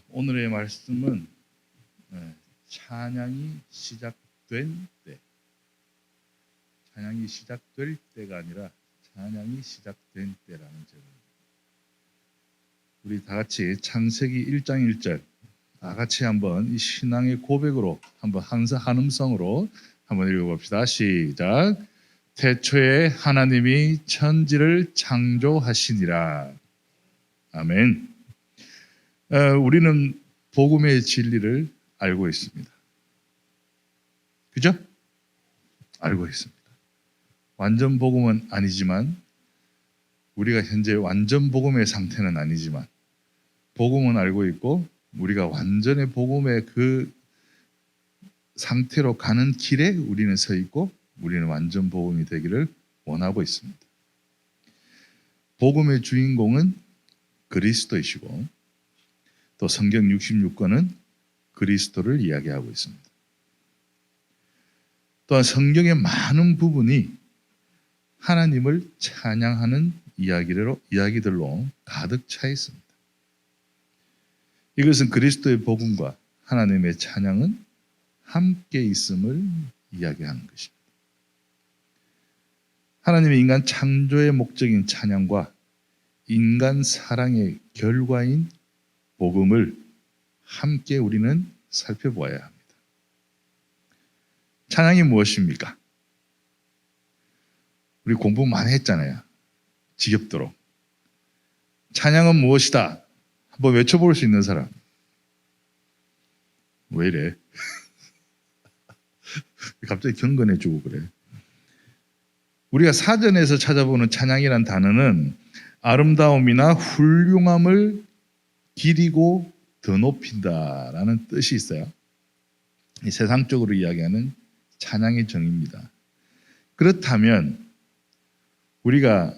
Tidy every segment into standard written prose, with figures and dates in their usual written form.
오늘의 말씀은 찬양이 시작된 때, 찬양이 시작될 때가 아니라 찬양이 시작된 때라는 제목입니다. 우리 다 같이 창세기 1장 1절 다 같이 한번 이 신앙의 고백으로 한번 한음성으로 한번 읽어봅시다. 시작. 태초에 하나님이 천지를 창조하시니라. 아멘. 우리는 복음의 진리를 알고 있습니다. 그죠? 알고 있습니다. 완전 복음은 아니지만, 우리가 현재 완전 복음의 상태는 아니지만 복음은 알고 있고, 우리가 완전의 복음의 그 상태로 가는 길에 우리는 서 있고, 우리는 완전 복음이 되기를 원하고 있습니다. 복음의 주인공은 그리스도이시고, 또 성경 66권은 그리스도를 이야기하고 있습니다. 또한 성경의 많은 부분이 하나님을 찬양하는 이야기들로 가득 차 있습니다. 이것은 그리스도의 복음과 하나님의 찬양은 함께 있음을 이야기하는 것입니다. 하나님의 인간 창조의 목적인 찬양과 인간 사랑의 결과인 복음을 함께 우리는 살펴보아야 합니다. 찬양이 무엇입니까? 우리 공부 많이 했잖아요. 지겹도록. 찬양은 무엇이다? 한번 외쳐볼 수 있는 사람. 왜 이래? 갑자기 경건해지고 그래. 우리가 사전에서 찾아보는 찬양이란 단어는 아름다움이나 훌륭함을 기리고 더 높인다라는 뜻이 있어요. 이 세상적으로 이야기하는 찬양의 정의입니다. 그렇다면 우리가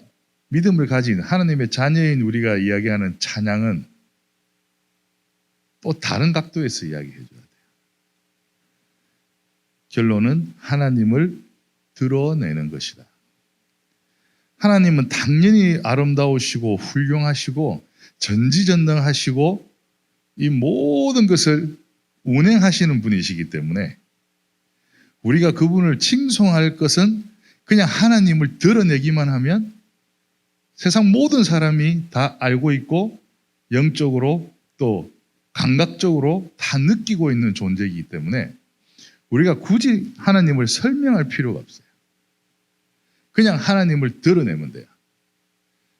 믿음을 가진 하나님의 자녀인 우리가 이야기하는 찬양은 또 다른 각도에서 이야기해 줘야 돼요. 결론은 하나님을 드러내는 것이다. 하나님은 당연히 아름다우시고 훌륭하시고 전지전능하시고 이 모든 것을 운행하시는 분이시기 때문에 우리가 그분을 칭송할 것은 그냥 하나님을 드러내기만 하면 세상 모든 사람이 다 알고 있고 영적으로 또 감각적으로 다 느끼고 있는 존재이기 때문에 우리가 굳이 하나님을 설명할 필요가 없어요. 그냥 하나님을 드러내면 돼요.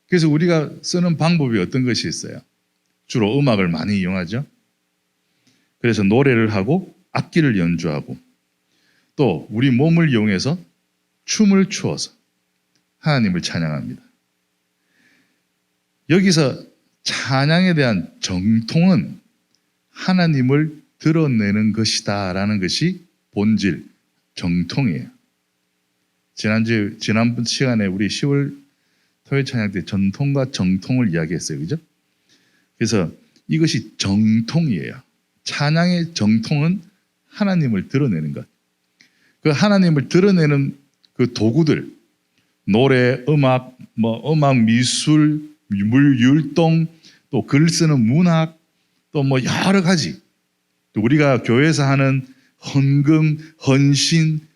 그래서 우리가 쓰는 방법이 어떤 것이 있어요? 주로 음악을 많이 이용하죠. 그래서 노래를 하고 악기를 연주하고 또 우리 몸을 이용해서 춤을 추어서 하나님을 찬양합니다. 여기서 찬양에 대한 정통은 하나님을 드러내는 것이다 라는 것이 본질, 정통이에요. 지난번 시간에 우리 10월 토요일 찬양 때 전통과 정통을 이야기했어요. 그죠? 그래서 이것이 정통이에요. 찬양의 정통은 하나님을 드러내는 것. 그 하나님을 드러내는 그 도구들, 노래, 음악, 음악, 미술, 율동, 또 글 쓰는 문학, 또 여러 가지. 또 우리가 교회에서 하는 헌금, 헌신,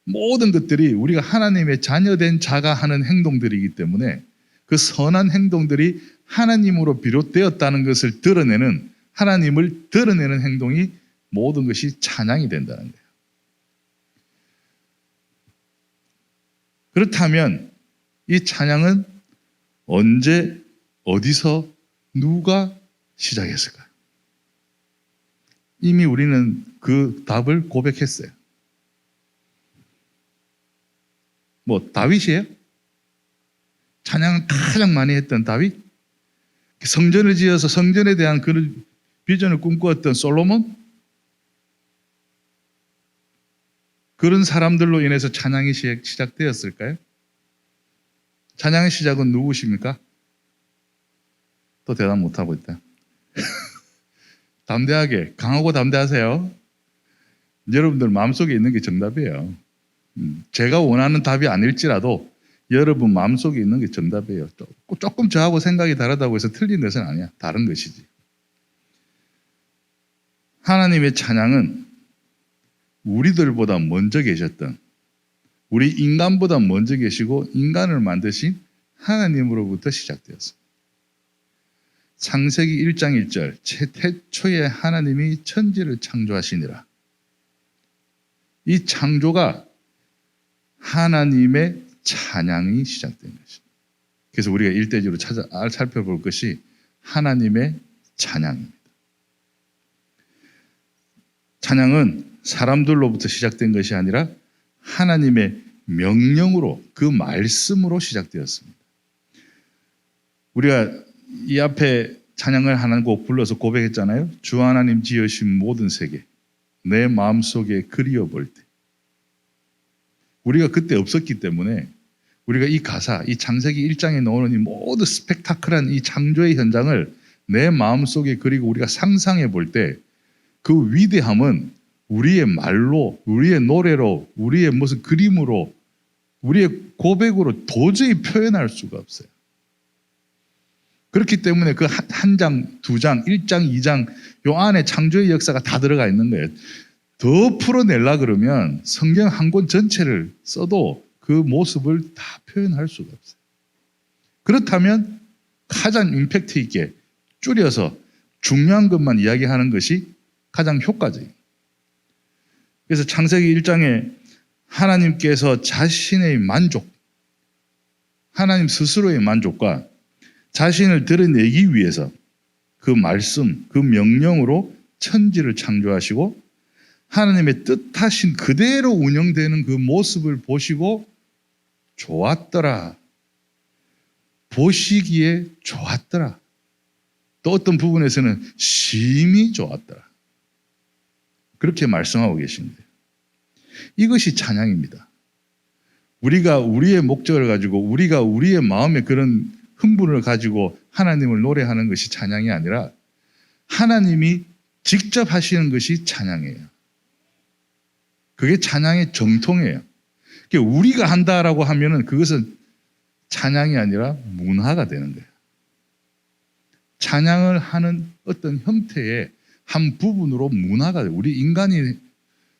모든 것들이 우리가 하나님의 자녀된 자가 하는 행동들이기 때문에 그 선한 행동들이 하나님으로 비롯되었다는 것을 드러내는, 하나님을 드러내는 행동이 모든 것이 찬양이 된다는 거예요. 그렇다면 이 찬양은 언제, 어디서, 누가 시작했을까요? 이미 우리는 그 답을 고백했어요. 다윗이에요? 찬양을 가장 많이 했던 다윗? 성전을 지어서 성전에 대한 그런 비전을 꿈꾸었던 솔로몬? 그런 사람들로 인해서 찬양이 시작되었을까요? 찬양의 시작은 누구십니까? 또 대답 못하고 있다. 담대하게, 강하고 담대하세요. 여러분들 마음속에 있는 게 정답이에요. 제가 원하는 답이 아닐지라도 여러분 마음속에 있는 게 정답이에요. 조금 저하고 생각이 다르다고 해서 틀린 것은 아니야. 다른 것이지. 하나님의 찬양은 우리들보다 먼저 계셨던, 우리 인간보다 먼저 계시고 인간을 만드신 하나님으로부터 시작되었습니다. 창세기 1장 1절 태초에 하나님이 천지를 창조하시니라. 이 창조가 하나님의 찬양이 시작된 것입니다. 그래서 우리가 일대적으로 살펴볼 것이 하나님의 찬양입니다. 찬양은 사람들로부터 시작된 것이 아니라 하나님의 명령으로, 그 말씀으로 시작되었습니다. 우리가 이 앞에 찬양을 하는 곡 불러서 고백했잖아요. 주 하나님 지으신 모든 세계 내 마음속에 그리워볼 때. 우리가 그때 없었기 때문에 우리가 이 가사, 이 창세기 1장에 나오는 이 모든 스펙타클한 이 창조의 현장을 내 마음속에 그리고 우리가 상상해 볼 때 그 위대함은 우리의 말로, 우리의 노래로, 우리의 무슨 그림으로, 우리의 고백으로 도저히 표현할 수가 없어요. 그렇기 때문에 그 한 장, 두 장, 1장, 2장 요 안에 창조의 역사가 다 들어가 있는 거예요. 더 풀어내려 그러면 성경 한 권 전체를 써도 그 모습을 다 표현할 수가 없어요. 그렇다면 가장 임팩트 있게 줄여서 중요한 것만 이야기하는 것이 가장 효과적이에요. 그래서 창세기 1장에 하나님께서 자신의 만족, 하나님 스스로의 만족과 자신을 드러내기 위해서 그 말씀, 그 명령으로 천지를 창조하시고 하나님의 뜻하신 그대로 운영되는 그 모습을 보시고 좋았더라. 보시기에 좋았더라. 또 어떤 부분에서는 심히 좋았더라. 그렇게 말씀하고 계십니다. 이것이 찬양입니다. 우리가 우리의 목적을 가지고 우리가 우리의 마음에 그런 흥분을 가지고 하나님을 노래하는 것이 찬양이 아니라 하나님이 직접 하시는 것이 찬양이에요. 그게 찬양의 정통이에요. 우리가 한다라고 하면은 그것은 찬양이 아니라 문화가 되는 거예요. 찬양을 하는 어떤 형태의 한 부분으로 문화가, 우리 인간이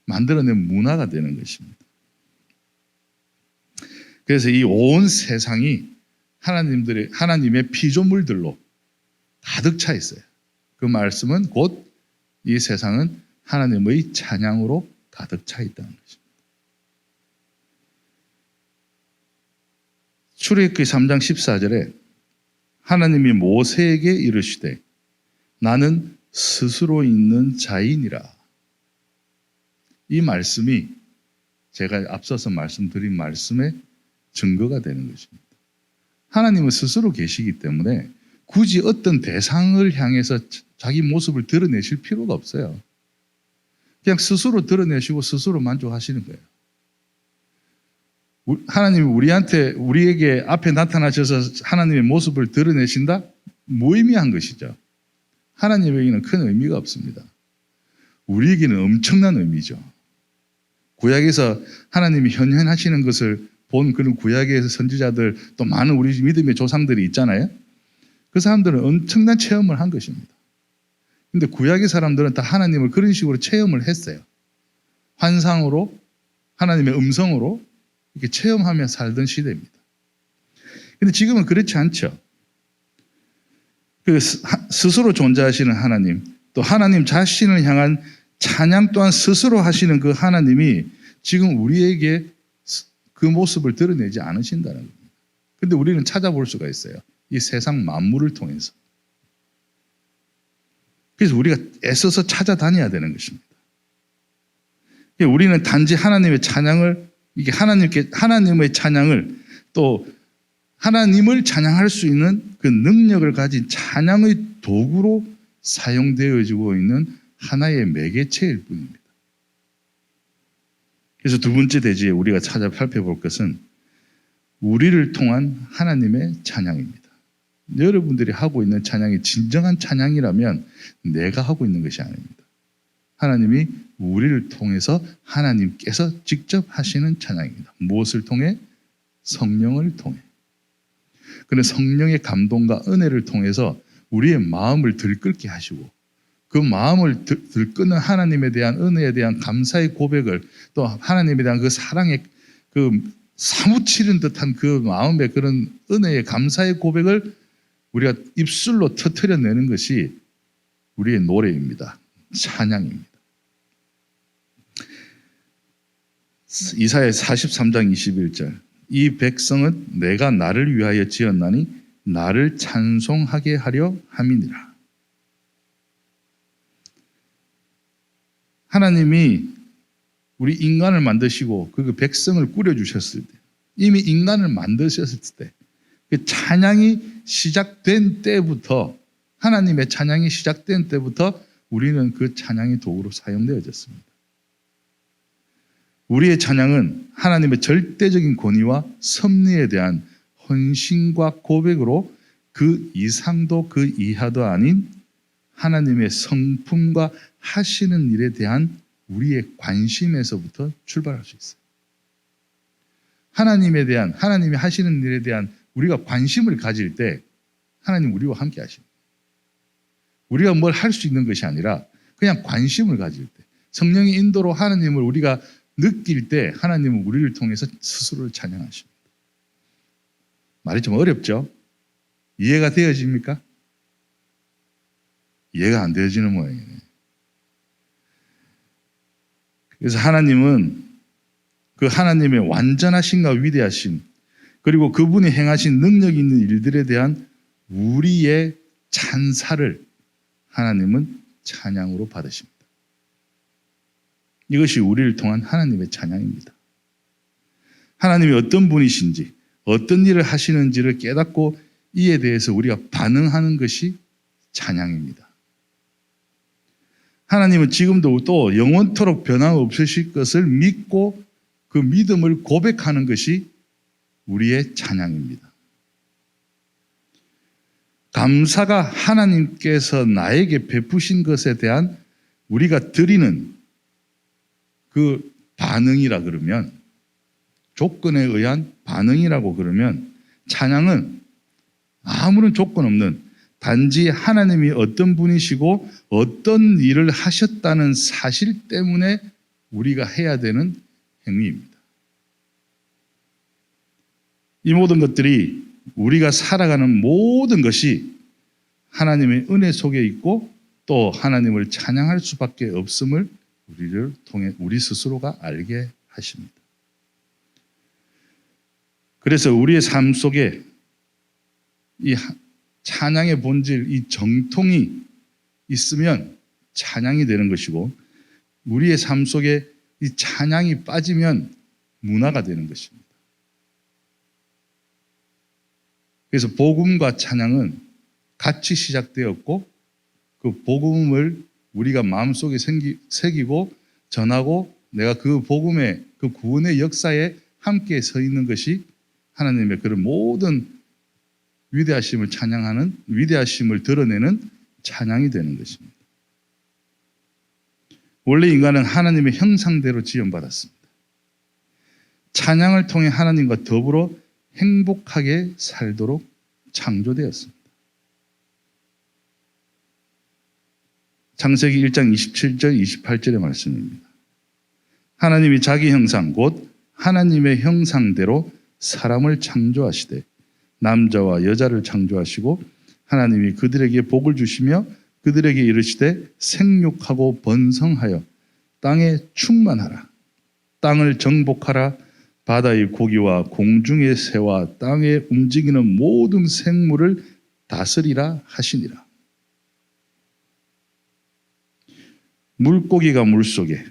만들어낸 문화가 되는 것입니다. 그래서 이 온 세상이 하나님의 피조물들로 가득 차 있어요. 그 말씀은 곧 이 세상은 하나님의 찬양으로 가득 차 있다는 것입니다. 출애굽기 3장 14절에 하나님이 모세에게 이르시되 나는 스스로 있는 자이니라. 이 말씀이 제가 앞서서 말씀드린 말씀의 증거가 되는 것입니다. 하나님은 스스로 계시기 때문에 굳이 어떤 대상을 향해서 자기 모습을 드러내실 필요가 없어요. 그냥 스스로 드러내시고 스스로 만족하시는 거예요. 하나님이 우리에게 앞에 나타나셔서 하나님의 모습을 드러내신다? 무의미한 것이죠. 하나님에게는 큰 의미가 없습니다. 우리에게는 엄청난 의미죠. 구약에서 하나님이 현현하시는 것을 본 그런 구약의 선지자들, 또 많은 우리 믿음의 조상들이 있잖아요. 그 사람들은 엄청난 체험을 한 것입니다. 근데 구약의 사람들은 다 하나님을 그런 식으로 체험을 했어요. 환상으로, 하나님의 음성으로 이렇게 체험하며 살던 시대입니다. 근데 지금은 그렇지 않죠. 그 스스로 존재하시는 하나님, 또 하나님 자신을 향한 찬양 또한 스스로 하시는 그 하나님이 지금 우리에게 그 모습을 드러내지 않으신다는 겁니다. 근데 우리는 찾아볼 수가 있어요. 이 세상 만물을 통해서. 그래서 우리가 애써서 찾아다녀야 되는 것입니다. 우리는 단지 하나님의 찬양을, 이게 하나님의 찬양을, 또 하나님을 찬양할 수 있는 그 능력을 가진 찬양의 도구로 사용되어지고 있는 하나의 매개체일 뿐입니다. 그래서 두 번째 대지에 우리가 살펴볼 것은 우리를 통한 하나님의 찬양입니다. 여러분들이 하고 있는 찬양이 진정한 찬양이라면 내가 하고 있는 것이 아닙니다. 하나님이 우리를 통해서 하나님께서 직접 하시는 찬양입니다. 무엇을 통해? 성령을 통해. 그는 성령의 감동과 은혜를 통해서 우리의 마음을 들끓게 하시고 그 마음을 들끓는 하나님에 대한 은혜에 대한 감사의 고백을, 또 하나님에 대한 그 사랑의 그 사무치는 듯한 그 마음의 그런 은혜의 감사의 고백을 우리가 입술로 터뜨려내는 것이 우리의 노래입니다. 찬양입니다. 이사야 43장 21절, 이 백성은 내가 나를 위하여 지었나니 나를 찬송하게 하려 함이니라. 하나님이 우리 인간을 만드시고 그 백성을 꾸려주셨을 때, 이미 인간을 만드셨을 때, 그 찬양이 시작된 때부터, 하나님의 찬양이 시작된 때부터 우리는 그 찬양의 도구로 사용되어졌습니다. 우리의 찬양은 하나님의 절대적인 권위와 섭리에 대한 헌신과 고백으로 그 이상도 그 이하도 아닌 하나님의 성품과 하시는 일에 대한 우리의 관심에서부터 출발할 수 있어요. 하나님에 대한, 하나님이 하시는 일에 대한 우리가 관심을 가질 때 하나님 우리와 함께 하십니다. 우리가 뭘 할 수 있는 것이 아니라 그냥 관심을 가질 때, 성령의 인도로 하나님을 우리가 느낄 때 하나님은 우리를 통해서 스스로를 찬양하십니다. 말이 좀 어렵죠? 이해가 되어집니까? 이해가 안 되어지는 모양이네요. 그래서 하나님은 그 하나님의 완전하신가 위대하신, 그리고 그분이 행하신 능력 있는 일들에 대한 우리의 찬사를 하나님은 찬양으로 받으십니다. 이것이 우리를 통한 하나님의 찬양입니다. 하나님이 어떤 분이신지, 어떤 일을 하시는지를 깨닫고 이에 대해서 우리가 반응하는 것이 찬양입니다. 하나님은 지금도 또 영원토록 변함없으실 것을 믿고 그 믿음을 고백하는 것이 우리의 찬양입니다. 감사가 하나님께서 나에게 베푸신 것에 대한 우리가 드리는 그 반응이라 그러면, 조건에 의한 반응이라고 그러면, 찬양은 아무런 조건 없는 단지 하나님이 어떤 분이시고 어떤 일을 하셨다는 사실 때문에 우리가 해야 되는 행위입니다. 이 모든 것들이, 우리가 살아가는 모든 것이 하나님의 은혜 속에 있고 또 하나님을 찬양할 수밖에 없음을 우리를 통해 우리 스스로가 알게 하십니다. 그래서 우리의 삶 속에 이 찬양의 본질, 이 정통이 있으면 찬양이 되는 것이고, 우리의 삶 속에 이 찬양이 빠지면 문화가 되는 것입니다. 그래서 복음과 찬양은 같이 시작되었고, 그 복음을 우리가 마음속에 새기고 전하고, 내가 그 복음의, 그 구원의 역사에 함께 서 있는 것이 하나님의 그런 모든 위대하심을 찬양하는, 위대하심을 드러내는 찬양이 되는 것입니다. 원래 인간은 하나님의 형상대로 지음받았습니다. 찬양을 통해 하나님과 더불어 행복하게 살도록 창조되었습니다. 창세기 1장 27절 28절의 말씀입니다. 하나님이 자기 형상 곧 하나님의 형상대로 사람을 창조하시되 남자와 여자를 창조하시고 하나님이 그들에게 복을 주시며 그들에게 이르시되 생육하고 번성하여 땅에 충만하라. 땅을 정복하라. 바다의 고기와 공중의 새와 땅에 움직이는 모든 생물을 다스리라 하시니라. 물고기가 물속에,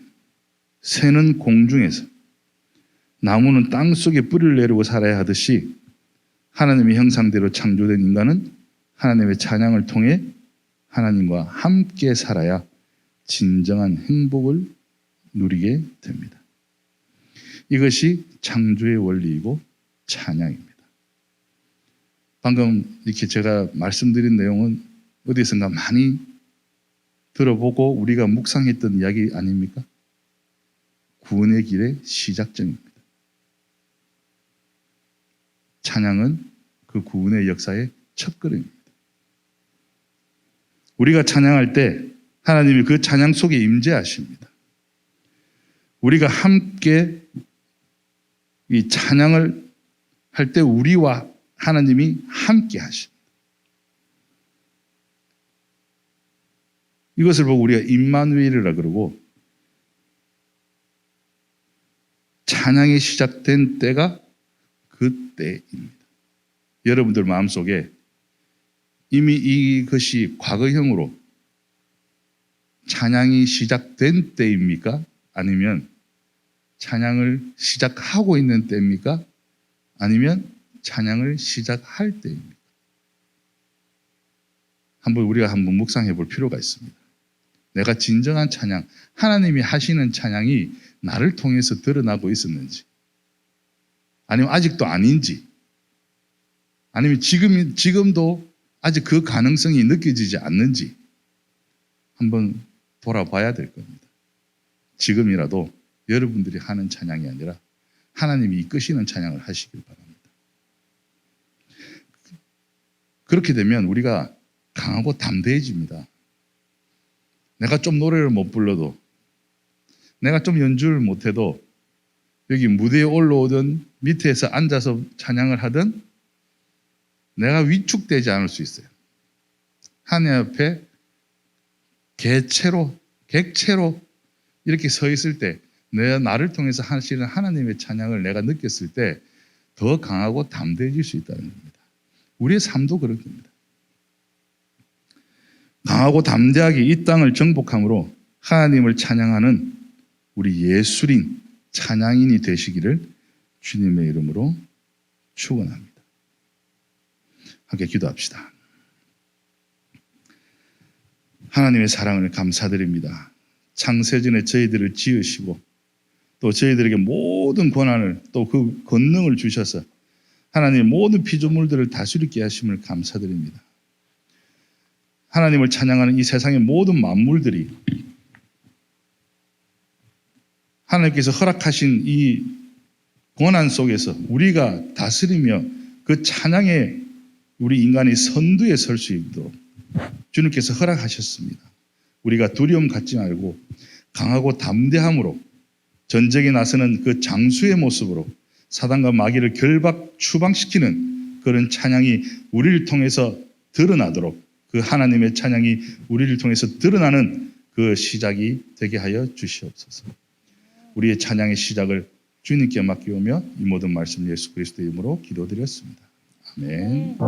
새는 공중에서, 나무는 땅속에 뿌리를 내리고 살아야 하듯이 하나님의 형상대로 창조된 인간은 하나님의 찬양을 통해 하나님과 함께 살아야 진정한 행복을 누리게 됩니다. 이것이 창조의 원리이고 찬양입니다. 방금 이렇게 제가 말씀드린 내용은 어디선가 많이 들어보고 우리가 묵상했던 이야기 아닙니까? 구원의 길의 시작점입니다. 찬양은 그 구원의 역사의 첫걸음입니다. 우리가 찬양할 때 하나님이 그 찬양 속에 임재하십니다. 우리가 함께 이 찬양을 할 때 우리와 하나님이 함께 하십니다. 이것을 보고 우리가 임마누엘이라 그러고, 찬양이 시작된 때가 그때입니다. 여러분들 마음속에 이미 이것이 과거형으로 찬양이 시작된 때입니까? 아니면 찬양을 시작하고 있는 때입니까? 아니면 찬양을 시작할 때입니까? 우리가 한번 묵상해 볼 필요가 있습니다. 내가 진정한 찬양, 하나님이 하시는 찬양이 나를 통해서 드러나고 있었는지, 아니면 아직도 아닌지, 아니면 지금도 아직 그 가능성이 느껴지지 않는지 한번 돌아봐야 될 겁니다. 지금이라도 여러분들이 하는 찬양이 아니라 하나님이 이끄시는 찬양을 하시길 바랍니다. 그렇게 되면 우리가 강하고 담대해집니다. 내가 좀 노래를 못 불러도, 내가 좀 연주를 못해도 여기 무대에 올라오든 밑에서 앉아서 찬양을 하든 내가 위축되지 않을 수 있어요. 하나님 앞에 객체로 이렇게 서 있을 때, 나를 통해서 하시는 하나님의 찬양을 내가 느꼈을 때 더 강하고 담대해질 수 있다는 겁니다. 우리의 삶도 그런 겁니다. 강하고 담대하게 이 땅을 정복함으로 하나님을 찬양하는 우리 예술인, 찬양인이 되시기를 주님의 이름으로 축원합니다. 함께 기도합시다. 하나님의 사랑을 감사드립니다. 창세전에 저희들을 지으시고 또 저희들에게 모든 권한을, 또 그 권능을 주셔서 하나님의 모든 피조물들을 다스리게 하심을 감사드립니다. 하나님을 찬양하는 이 세상의 모든 만물들이 하나님께서 허락하신 이 권한 속에서 우리가 다스리며 그 찬양에 우리 인간이 선두에 설 수 있도록 주님께서 허락하셨습니다. 우리가 두려움 갖지 말고 강하고 담대함으로 전쟁에 나서는 그 장수의 모습으로 사단과 마귀를 추방시키는 그런 찬양이 우리를 통해서 드러나도록, 그 하나님의 찬양이 우리를 통해서 드러나는 그 시작이 되게 하여 주시옵소서. 우리의 찬양의 시작을 주님께 맡기오며 이 모든 말씀 예수 그리스도의 이름으로 기도드렸습니다. 아멘.